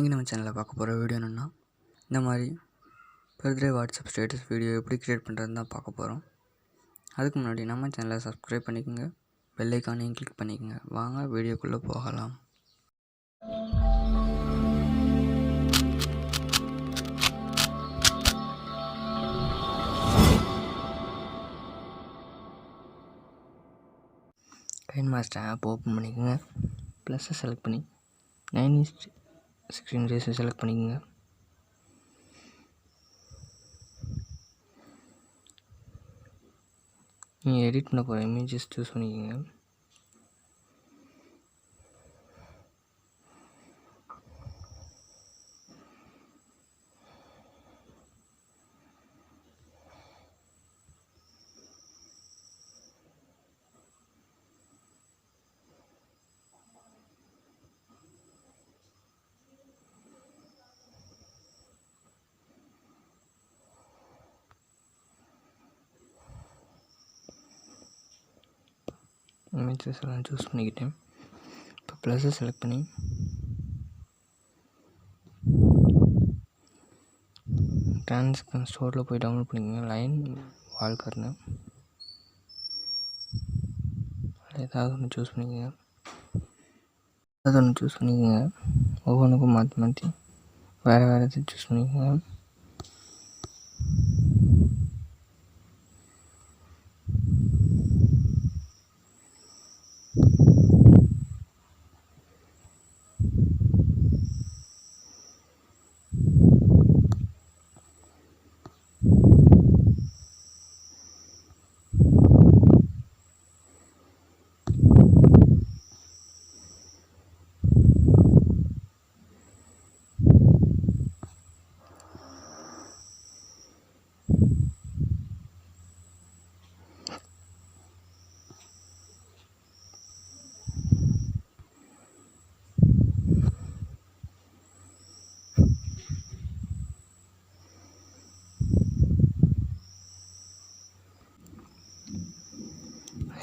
இன்றைக்கி நம்ம சேனலில் பார்க்க போகிற வீடியோ என்னென்னா, இந்த மாதிரி பர்த்டே வாட்ஸ்அப் ஸ்டேட்டஸ் வீடியோ எப்படி க்ரியேட் பண்ணுறதுன்னு தான் பார்க்க போகிறோம். அதுக்கு முன்னாடி நம்ம சேனலை சப்ஸ்கிரைப் பண்ணிக்கோங்க, பெல் ஐக்கானையும் கிளிக் பண்ணிக்கோங்க. வாங்க வீடியோக்குள்ளே போகலாம். Kinemaster ஆப் ஓப்பன் பண்ணிக்கோங்க. ப்ளஸ்ஸை செலக்ட் பண்ணி 9:16 ரேஸை செலக்ட் பண்ணிக்கோங்க. நீங்கள் எடிட் பண்ண போகிற இமேஜஸ் சூஸ் பண்ணிக்கோங்க. இமேஜஸ் எல்லாம் சூஸ் பண்ணிக்கிட்டேன். இப்போ ப்ளஸ்ஸை செலக்ட் பண்ணி ட்ரான்ஸ்பரன்ட் ஸ்டோரில் போய் டவுன்லோட் பண்ணிக்கோங்க. லைன் வால் கார்னர் ஏதாவது ஒன்று சூஸ் பண்ணிக்கோங்க. ஒவ்வொன்றுக்கும் மாற்றி மாற்றி வேறு எது சூஸ் பண்ணிக்கோங்க.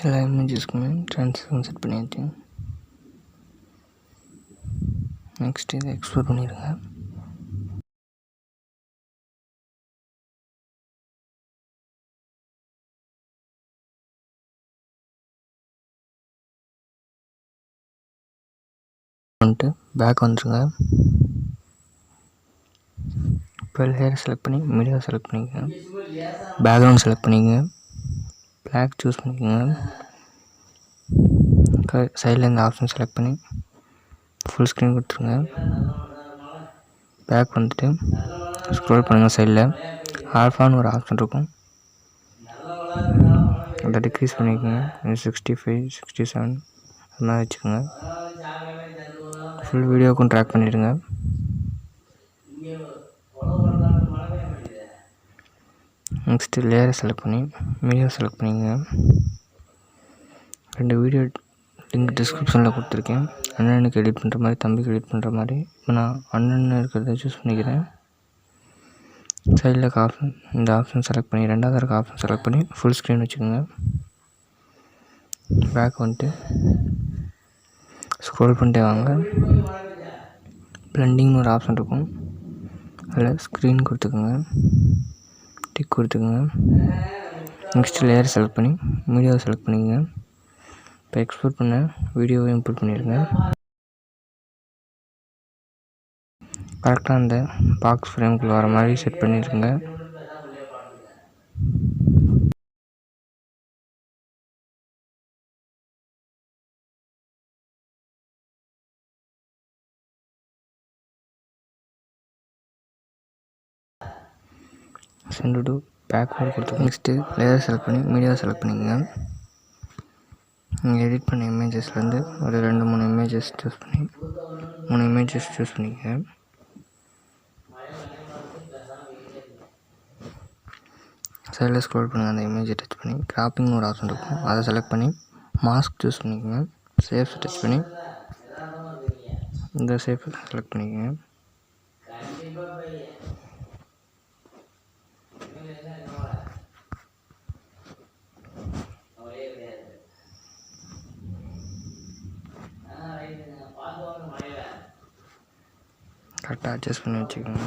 எல்லா இமேஜஸ்க்குமே ட்ரான்ஸ்ஃபார்ம் செட் பண்ணியாச்சு. நெக்ஸ்ட் இதை எக்ஸ்போர்ட் பண்ணிடுங்க. வந்துட்டு பேக் வந்துருங்க. இப்போ லேயர் செலக்ட் பண்ணி மீடியா செலக்ட் பண்ணிக்கோங்க. பேக்ரவுண்ட் செலக்ட் பண்ணிக்கோங்க. பிளாக் சூஸ் பண்ணிக்கோங்க. சைடில் இந்த ஆப்ஷன் செலக்ட் பண்ணி ஃபுல் ஸ்க்ரீன் கொடுத்துருங்க. பேக் வந்துட்டு ஸ்க்ரோல் பண்ணுங்கள். சைடில் ஆல்ஃபான்னு ஒரு ஆப்ஷன் இருக்கும், அதை டிக்ரீஸ் பண்ணிக்கோங்க. 65, 67 அது மாதிரி வச்சுக்கோங்க. ஃபுல் வீடியோக்கும் ட்ராக் பண்ணிவிடுங்க. நெக்ஸ்ட்டு லேயரை செலக்ட் பண்ணி மீடியா செலக்ட் பண்ணிக்கோங்க. 2 வீடியோ லிங்க் டிஸ்கிரிப்ஷனில் கொடுத்துருக்கேன். அண்ணனுக்கு எடிட் பண்ணுற மாதிரி, தம்பிக்கு எடிட் பண்ணுற மாதிரி. இப்போ நான் அண்ணன் இருக்கிறத சூஸ் பண்ணிக்கிறேன். சைடில் இருக்க ஆப்ஷன், இந்த ஆப்ஷன் செலக்ட் பண்ணி ரெண்டாவது இருக்க ஆப்ஷன் செலக்ட் பண்ணி ஃபுல் ஸ்க்ரீன் வச்சுக்கோங்க. பேக் வந்துட்டு ஸ்க்ரோல் பண்ணிட்டே வாங்க. பிளெண்டிங்னு ஒரு ஆப்ஷன் இருக்கும், அதில் ஸ்க்ரீன் கொடுத்துக்கோங்க, டிக் கொடுத்துக்கோங்க. நெக்ஸ்ட் லேயர் செலக்ட் பண்ணி மீடியாவை செலக்ட் பண்ணிக்கோங்க. இப்போ எக்ஸ்போர்ட் பண்ண வீடியோவை இம்போர்ட் பண்ணிடுங்க. கரெக்டாக அந்த பாக்ஸ் ஃப்ரேம்குள்ளே வர மாதிரி செட் பண்ணிடுங்க. சென்ட் டு பேக்வேர்ட் கொடுத்து நெக்ஸ்ட்டு லேயர் செலக்ட் பண்ணி மீடியாவை செலக்ட் பண்ணிக்கோங்க. நீங்கள் எடிட் பண்ண இமேஜஸ்லேருந்து ஒரு 2-3 இமேஜஸ் சூஸ் பண்ணிக்கோங்க. சைடில் ஸ்க்ரோல் பண்ணுங்கள். அந்த இமேஜை டச் பண்ணி கிராப்பிங்னு ஒரு ஆப்ஷன் இருக்கும், அதை செலக்ட் பண்ணி மாஸ்க் சூஸ் பண்ணிக்கோங்க. ஷேப்ஸ் டச் பண்ணி இந்த ஷேப்பை செலக்ட் பண்ணிக்கோங்க. கரெக்டாக அட்ஜஸ்ட் பண்ணி வச்சுக்கோங்க.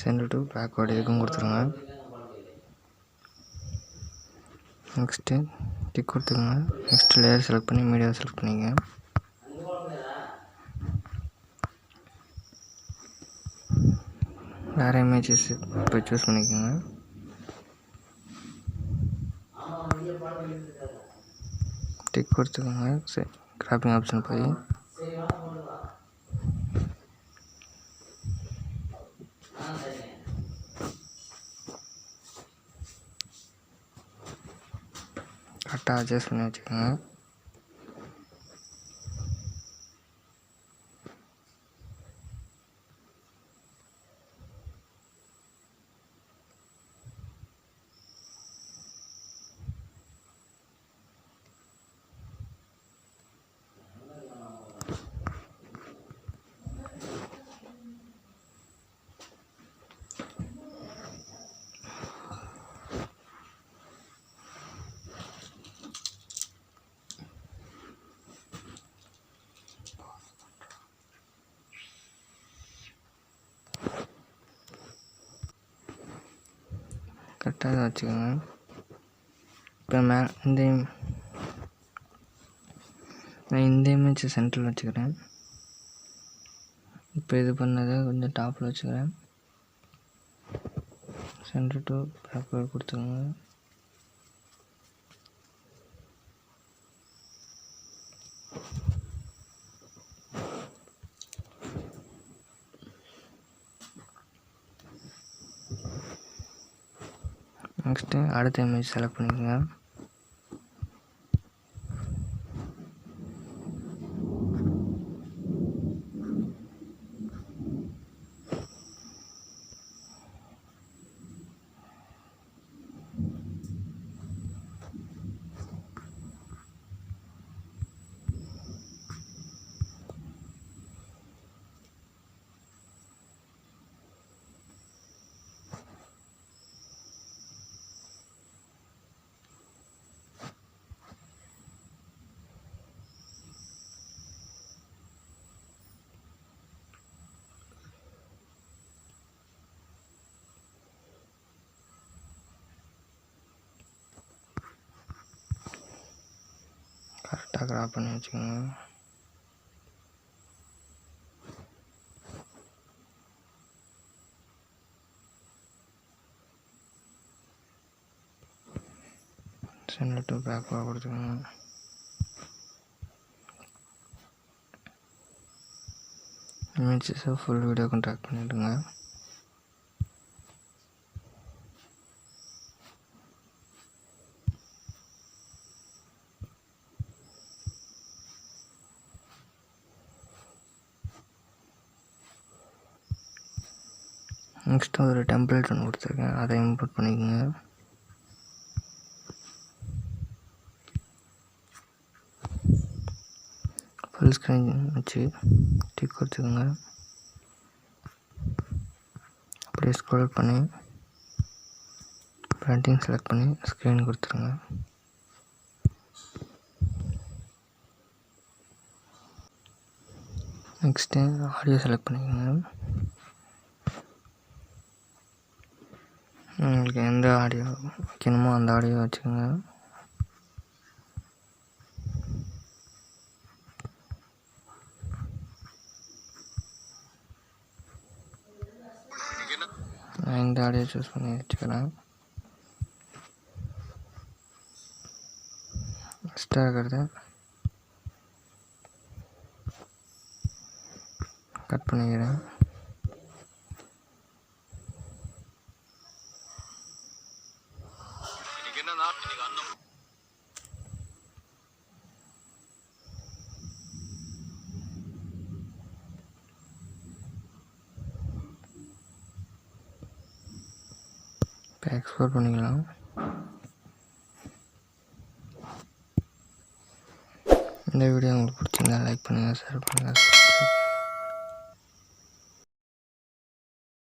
சென்டர் டு பேக்வேர்டு இதுக்கும் கொடுத்துருங்க. நெக்ஸ்ட்டு டிக் கொடுத்துருங்க. நெக்ஸ்ட்டு லேயர் செலக்ட் பண்ணி மீடியாவை செலக்ட் பண்ணிங்க. வேறு இமேஜஸ் இப்போ சூஸ் பண்ணிக்கோங்க. டிக் கொடுத்துக்கோங்க. சரி, கிராப்பிங் ஆப்ஷன் போய் கரெக்டாக அட்ஜஸ்ட் பண்ணி வச்சுக்கோங்க. கரெக்டாக வச்சுக்கோங்க. இப்போ நான் இந்த இமேஜ் சென்டரில் வச்சுக்கிறேன். இப்போ இது பண்ணதை கொஞ்சம் டாப்பில் வச்சுக்கிறேன். சென்டர் டு பேக்வேர்ட் கொடுத்துக்கோங்க. நெக்ஸ்ட்டு அடுத்த இமேஜ் செலக்ட் பண்ணிக்கோங்க. கரெக்டாக கிராப் பண்ணி வச்சுக்கோங்க. சென்டர் டு பேக்வேர்ட் கொடுத்துக்கோங்க. இமேஜஸை ஃபுல் வீடியோ கான்ட்ராக்ட் பண்ணிவிடுங்க. நெக்ஸ்ட்டு ஒரு டெம்ப்ளேட் ஒன்று கொடுத்துருக்கேன், அதை இம்போர்ட் பண்ணிக்கோங்க. ஃபுல் ஸ்க்ரீன் வச்சு டிக் கொடுத்துக்கோங்க. அப்படியே ஸ்க்ரோல் பண்ணி பிரிண்டிங் செலக்ட் பண்ணி ஸ்க்ரீன் கொடுத்துருங்க. நெக்ஸ்ட்டு ஆடியோ செலக்ட் பண்ணிக்கோங்க. உங்களுக்கு எந்த ஆடியோ வைக்கணுமோ அந்த ஆடியோ வச்சுக்கோங்க. நான் இந்த ஆடியோ சூஸ் பண்ணி வச்சுக்கிறேன். எக்ஸ்ட்ரா இருக்கிறத கட் பண்ணிக்கிறேன். இப்போ எக்ஸ்போர்ட் பண்ணிக்கலாம். இந்த வீடியோ உங்களுக்கு பிடிச்சிருந்தா லைக் பண்ணுங்கள், ஷேர் பண்ணுங்கள்.